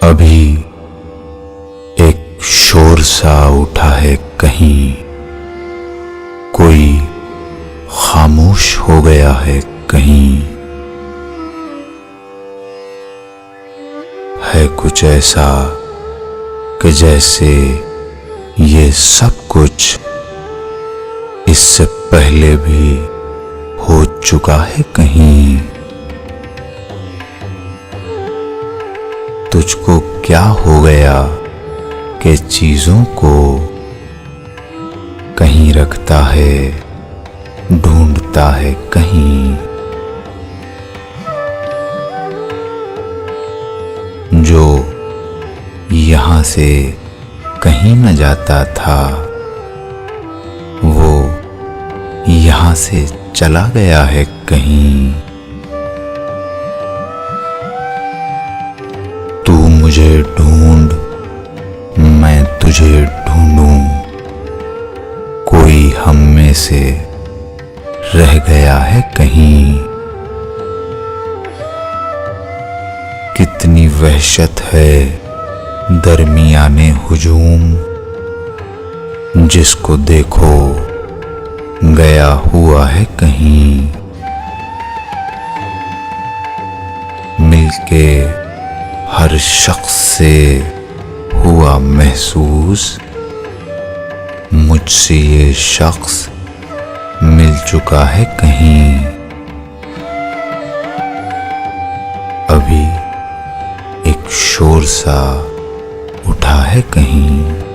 अभी एक शोर सा उठा है कहीं, कोई खामोश हो गया है कहीं। है कुछ ऐसा कि जैसे ये सब कुछ इससे पहले भी हो चुका है कहीं। तुझको क्या हो गया कि चीजों को कहीं रखता है, ढूंढता है कहीं। जो यहां से कहीं न जाता था, वो यहां से चला गया है कहीं। तू मुझे ढूंढ, मैं तुझे ढूंढूं, कोई हम में से रह गया है कहीं। कितनी वहशत है दरमियाने हुजूम, जिसको देखो गया हुआ है कहीं। मिलके हर शख्स से हुआ महसूस, मुझसे ये शख्स मिल चुका है कहीं। अभी एक शोर सा उठा है कहीं।